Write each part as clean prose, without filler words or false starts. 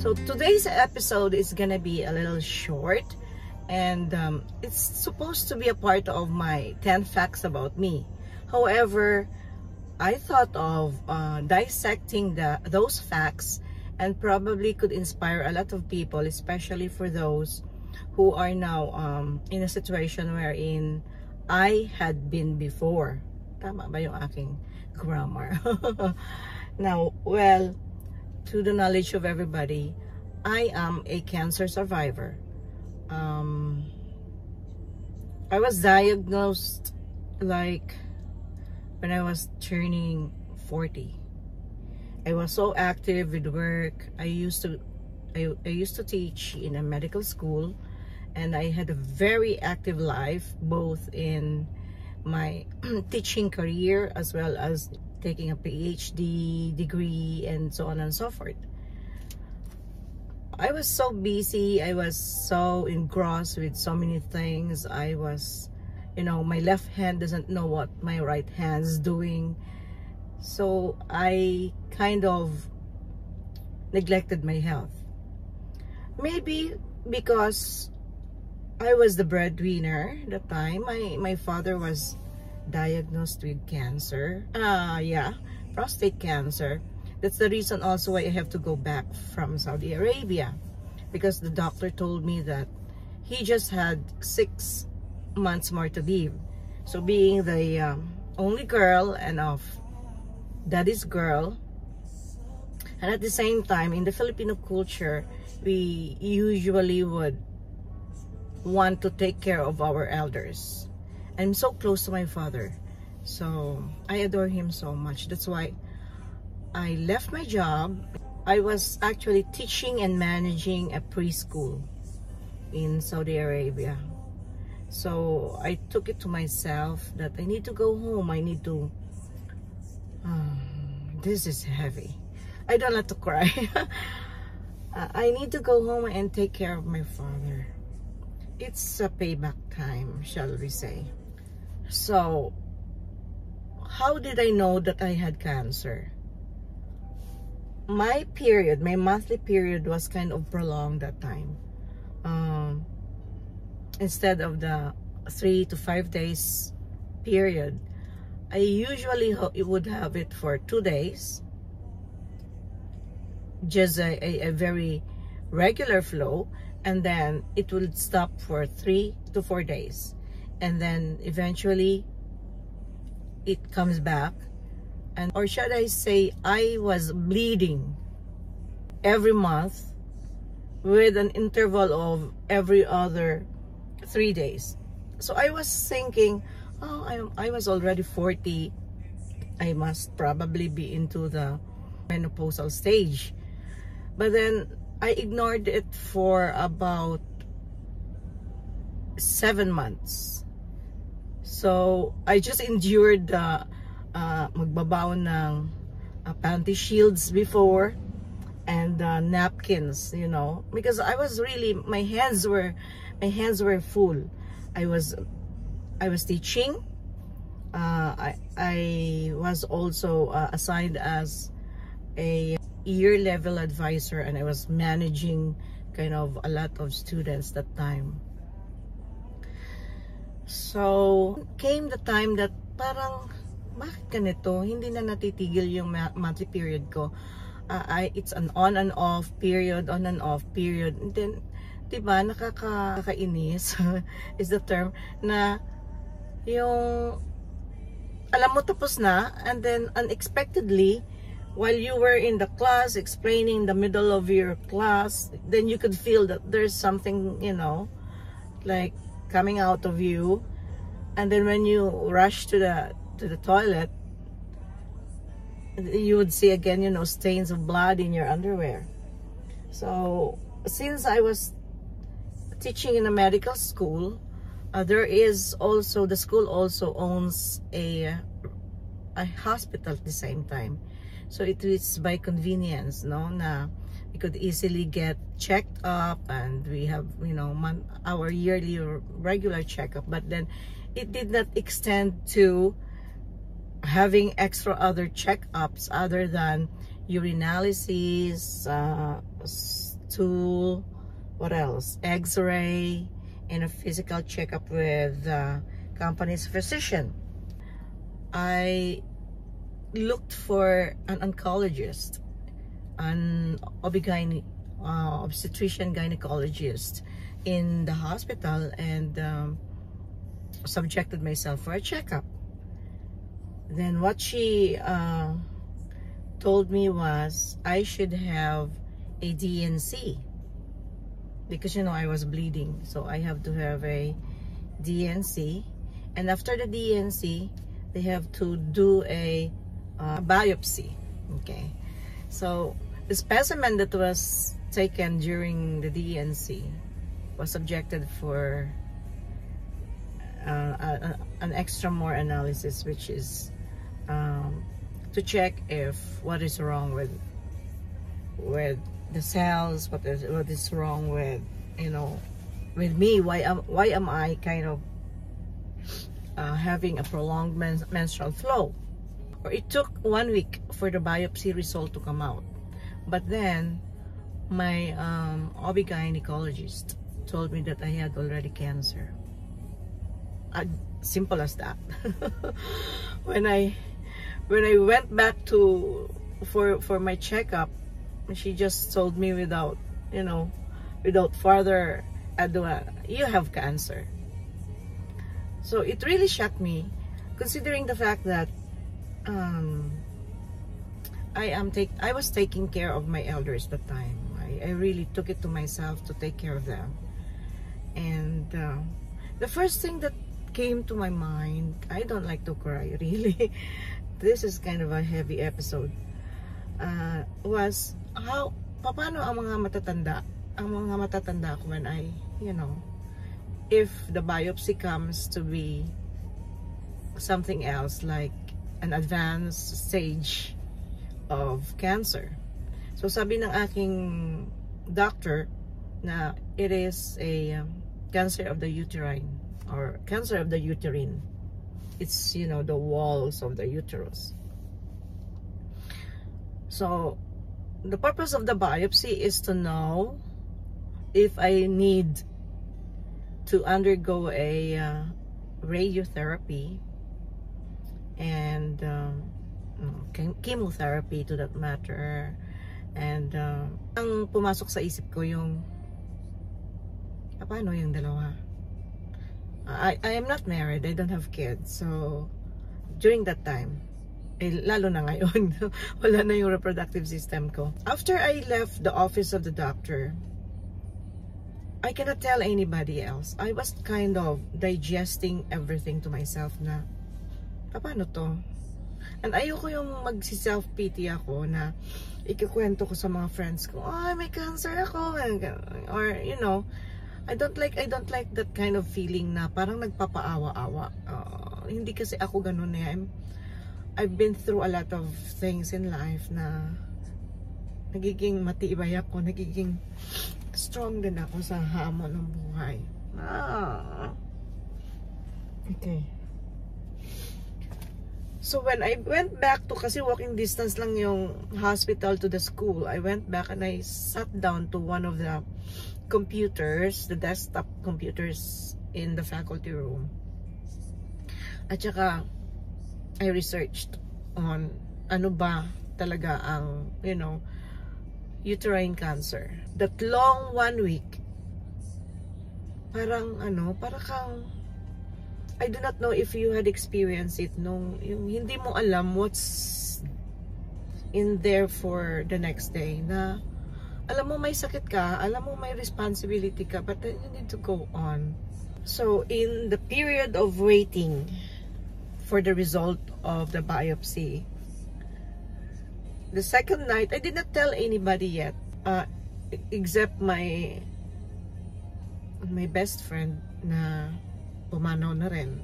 So today's episode is gonna be a little short, and it's supposed to be a part of my 10 facts about me. However, I thought of dissecting those facts, and probably could inspire a lot of people, especially for those who are now in a situation wherein I had been before. Tama ba yung aking grammar? Now, well, to the knowledge of everybody, I am a cancer survivor. I was diagnosed like when I was turning 40. I was so active with work. I used to teach in a medical school, and I had a very active life, both in my teaching career as well as taking a PhD degree and so on and so forth. I was so busy. I was so engrossed with so many things. I was, my left hand doesn't know what my right hand's doing. So I kind of neglected my health. Maybe because I was the breadwinner at the time. My father was diagnosed with cancer. Prostate cancer. That's the reason also why I have to go back from Saudi Arabia, because the doctor told me that he just had 6 months more to live. So being the only girl and of daddy's girl, and at the same time in the Filipino culture, we usually would want to take care of our elders. I'm so close to my father, so I adore him so much. That's why I left my job. I was actually teaching and managing a preschool in Saudi Arabia. So I took it to myself that I need to go home. I need to this is heavy. I don't like to cry. I need to go home and take care of my father. It's a payback time, shall we say. So how did I know that I had cancer? My monthly period was kind of prolonged that time. Instead of the 3 to 5 days period, I usually would have it for 2 days, just a very regular flow, and then it would stop for 3 to 4 days, and then eventually it comes back. And or should I say, I was bleeding every month with an interval of every other 3 days. So I was thinking, oh, I was already 40. I must probably be into the menopausal stage. But then I ignored it for about 7 months. So I just endured the magbabaon ng panty shields before, and napkins, because I was really, my hands were full. I was teaching. I was also assigned as a year level advisor, and I was managing kind of a lot of students that time. So came the time that parang, bakit ganito? Hindi na natitigil yung monthly period ko. It's an on and off period, on and off period. And then, diba, nakakainis is the term, na yung alam mo tapos na, and then unexpectedly, while you were in the class explaining the middle of your class, then you could feel that there's something, like coming out of you. And then when you rush to the toilet, you would see again, stains of blood in your underwear. So since I was teaching in a medical school, there is also, the school also owns a hospital at the same time. So it is by convenience, na we could easily get checked up, and we have, our yearly or regular checkup. But then it did not extend to having extra other checkups other than urinalysis, stool, what else? X-ray, and a physical checkup with the company's physician. I looked for an oncologist, an obstetrician gynecologist in the hospital, and subjected myself for a checkup. Then what she told me was I should have a DNC because, you know, I was bleeding, so I have to have a DNC, and after the DNC they have to do a biopsy. Okay, so the specimen that was taken during the DNC was subjected for an extra more analysis, which is to check if what is wrong with the cells, what is wrong with, you know, with me. Why am I kind of having a prolonged menstrual flow? Or it took 1 week for the biopsy result to come out, but then my gynecologist told me that I had already cancer. Simple as that. when I went back for my checkup, she just told me without further ado, you have cancer. So it really shocked me, considering the fact that I was taking care of my elders at the time. I really took it to myself to take care of them. And the first thing that came to my mind, I don't like to cry really, this is kind of a heavy episode, was paano ang mga matatanda ko when I, if the biopsy comes to be something else, like an advanced stage of cancer. So sabi ng aking doctor na it is a cancer of the uterine, or cancer of the uterine. It's, the walls of the uterus. So the purpose of the biopsy is to know if I need to undergo a radiotherapy and chemotherapy, to that matter. And ang pumasok sa isip ko yung paano yung dalawa. I am not married, I don't have kids, so during that time, lalo na ngayon, wala na yung reproductive system ko. After I left the office of the doctor, I cannot tell anybody else. I was kind of digesting everything to myself na paano to? And ayoko yung magsi-self-pity ako na ikikwento ko sa mga friends ko, may cancer ako, or I don't like that kind of feeling na parang nagpapaawa-awa. Hindi kasi ako ganun eh. I've been through a lot of things in life na nagiging matibay ako, nagiging strong din ako sa hamon ng buhay. Okay. So when I went back to, kasi walking distance lang yung hospital to the school, I went back and I sat down to one of the computers, the desktop computers in the faculty room. At saka I researched on ano ba talaga ang, uterine cancer. That long 1 week, parang I do not know if you had experienced it, yung hindi mo alam what's in there for the next day, na alam mo may sakit ka, alam mo may responsibility ka, but then you need to go on. So in the period of waiting for the result of the biopsy, the second night, I did not tell anybody yet, except my best friend na pumanaw na rin.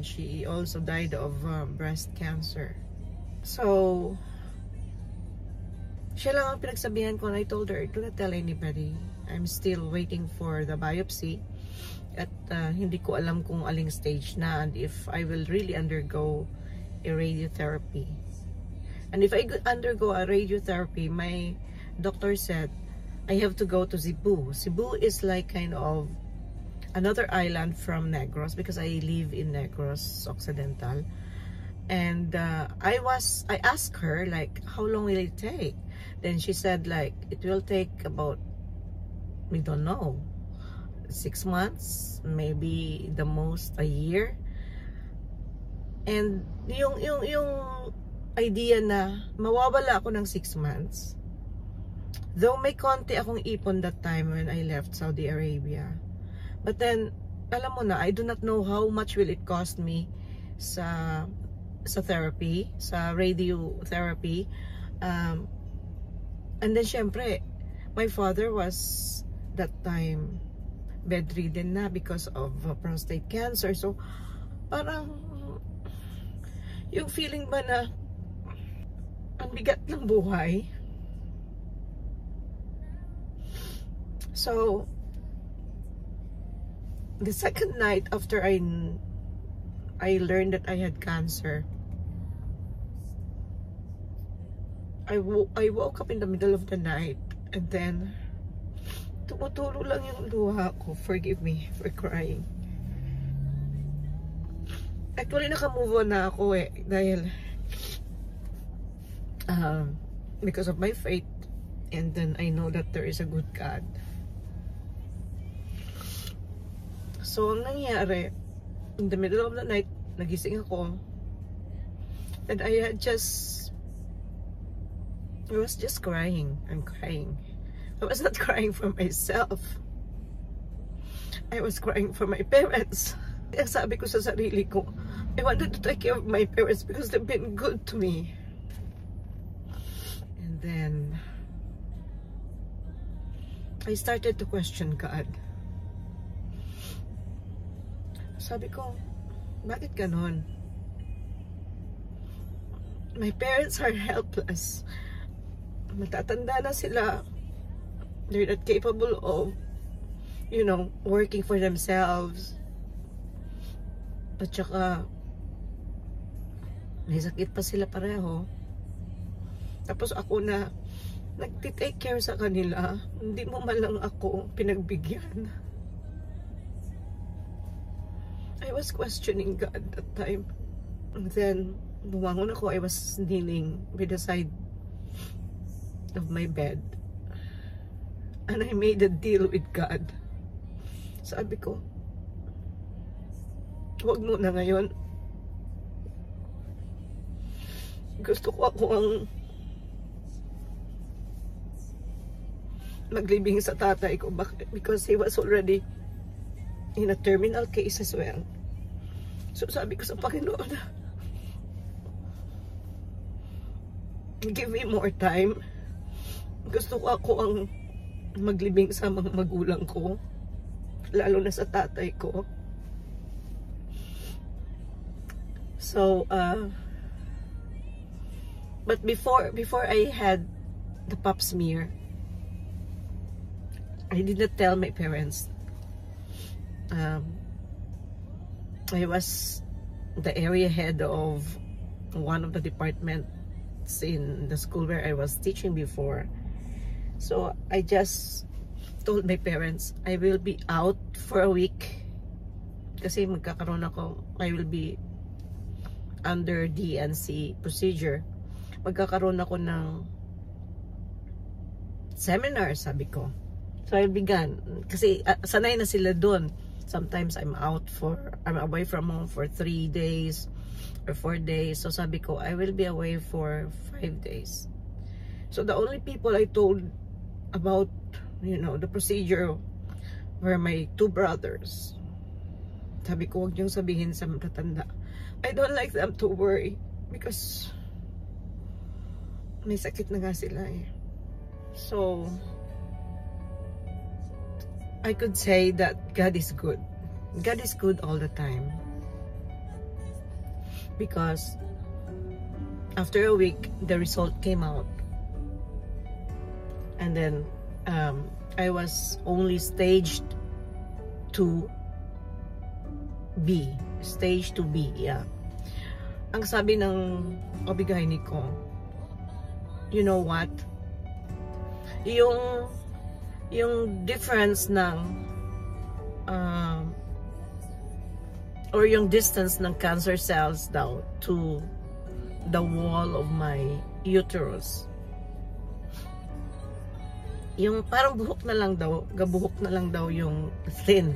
She also died of breast cancer. So siya lang ang pinagsabihan ko, and I told her, do not tell anybody. I'm still waiting for the biopsy. At hindi ko alam kung aling stage na, and if I will really undergo a radiotherapy. And if I undergo a radiotherapy, my doctor said I have to go to Cebu. Cebu is like kind of another island from Negros, because I live in Negros Occidental. And I asked her like, how long will it take? Then she said like, it will take about, we don't know, 6 months, maybe the most a year. And yung idea na mawawala ako ng 6 months, though may konti akong ipon that time when I left Saudi Arabia, but then alam mo na, I do not know how much will it cost me sa therapy, sa radiotherapy. And then syempre, my father was that time bedridden na because of prostate cancer. So parang yung feeling ba na ang bigat ng buhay. So the second night after I learned that I had cancer, I woke up in the middle of the night, and then tumutulo lang yung luha ko. Forgive me for crying. Actually, naka-move on na ako dahil because of my faith, and then I know that there is a good God. So, ang nangyari, in the middle of the night, nagising ako, and I was just crying. I'm crying. I was not crying for myself. I was crying for my parents. Kaya sabi ko sa sarili ko, I wanted to take care of my parents because they've been good to me. And then I started to question God. Sabi ko, bakit ganon? My parents are helpless. Matatanda na sila. They're not capable of, working for themselves. At saka, may sakit pa sila pareho. Tapos ako na nagtitake care sa kanila, hindi mo man lang ako pinagbigyan. I was questioning God that time. And then, bumangon ako. I was kneeling by the side of my bed, and I made a deal with God. Sabi ko, huwag muna ngayon. Gusto ko ako ang maglibing sa tatay ko. Because he was already in a terminal case as well. So sabi ko sa Panginoon, give me more time. Gusto ko ako ang maglibing sa mga magulang ko, lalo na sa tatay ko. So but before I had the pap smear, I did not tell my parents. I was the area head of one of the departments in the school where I was teaching before. So I just told my parents, I will be out for a week kasi magkakaroon ako, I will be under DNC procedure. Magkakaroon ako ng seminar, sabi ko. So I began, kasi sanay na sila doon. Sometimes I'm away from home for 3 days or 4 days. So sabi ko, I will be away for 5 days. So the only people I told about, the procedure were my 2 brothers. Sabi ko, huwag niyong sabihin sa matatanda. I don't like them to worry because may sakit na nga sila eh. So I could say that God is good. God is good all the time. Because after a week, the result came out. And then I was only staged 2B. Stage 2B, yeah. Ang sabi ng OB-GYN ko, you know what? yung difference ng or yung distance ng cancer cells daw to the wall of my uterus, yung parang buhok na lang daw, gabuhok na lang daw yung thin.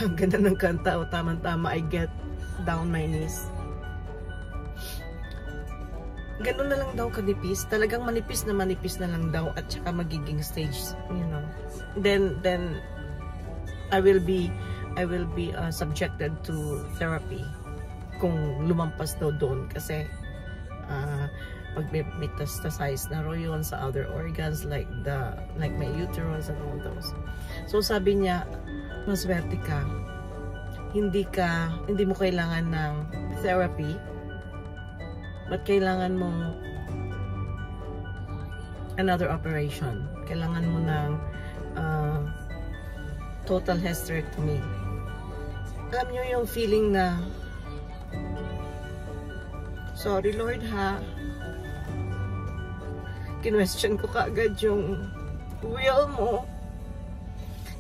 Ang ganda ng kanta, o tamang-tama, I get down my knees. Ganun na lang daw kanipis, talagang manipis na lang daw, at saka magiging stage, you know. Then I will be subjected to therapy kung lumampas daw doon, kasi pag metastasize na raw yun sa other organs like my uterus and all those. So sabi niya, maswerte ka, hindi mo kailangan ng therapy, but kailangan mo another operation, kailangan mo ng total hysterectomy. Alam nyo yung feeling na, sorry Lord ha, kinwestiyon ko kaagad yung will mo,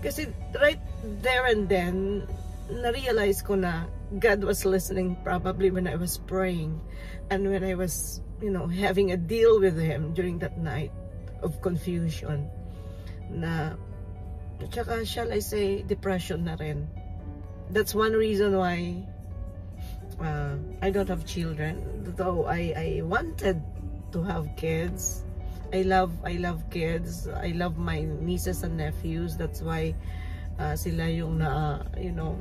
kasi right there and then na-realize ko na God was listening probably when I was praying and when I was, you know, having a deal with Him during that night of confusion. Na, tsaka shall I say, depression na rin. That's one reason why I don't have children, though I wanted to have kids. I love kids. I love my nieces and nephews. That's why sila yung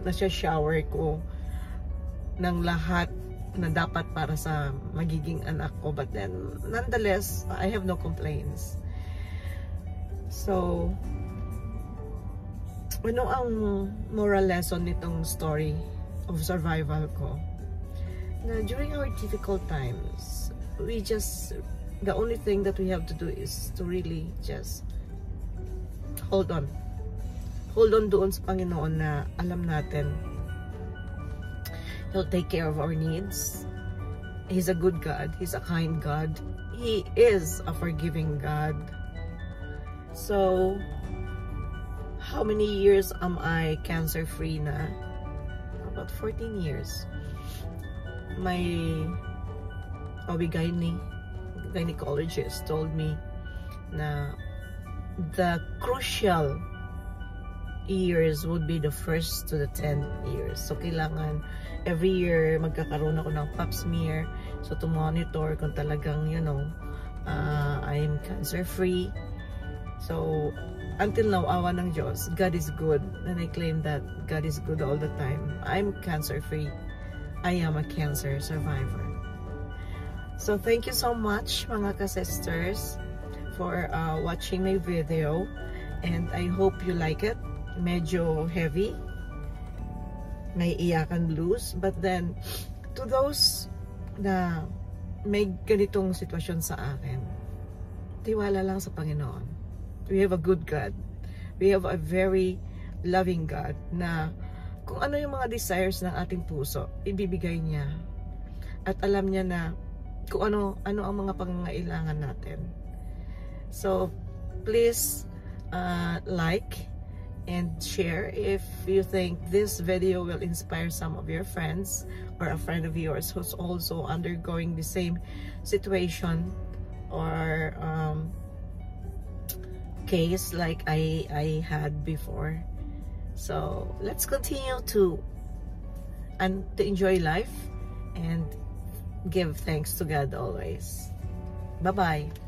nasa-shower ko ng lahat na dapat para sa magiging anak ko. But then, nonetheless, I have no complaints. So, ano ang moral lesson nitong story of survival ko? Na during our difficult times, the only thing that we have to do is to really just hold on. Hold on doon sa Panginoon na alam natin He'll take care of our needs. He's a good God. He's a kind God. He is a forgiving God. So, how many years am I cancer-free na? About 14 years. My gynecologist told me na the crucial years would be the first to the 10th years. So, kailangan every year magkakaroon ako ng pap smear. So, to monitor kung talagang, I'm cancer-free. So, until now, awa ng Diyos, God is good. And I claim that God is good all the time. I'm cancer-free. I am a cancer survivor. So, thank you so much, mga ka-sisters, for watching my video. And I hope you like it. Medyo heavy. May iyakan blues. But then, to those na may ganitong sitwasyon sa akin, tiwala lang sa Panginoon. We have a good God. We have a very loving God na kung ano yung mga desires ng ating puso, ibibigay niya. At alam niya na kung ano ang mga pangangailangan natin. So, please like and share if you think this video will inspire some of your friends or a friend of yours who's also undergoing the same situation or case like I had before. So let's continue to enjoy life and give thanks to God always. Bye-bye.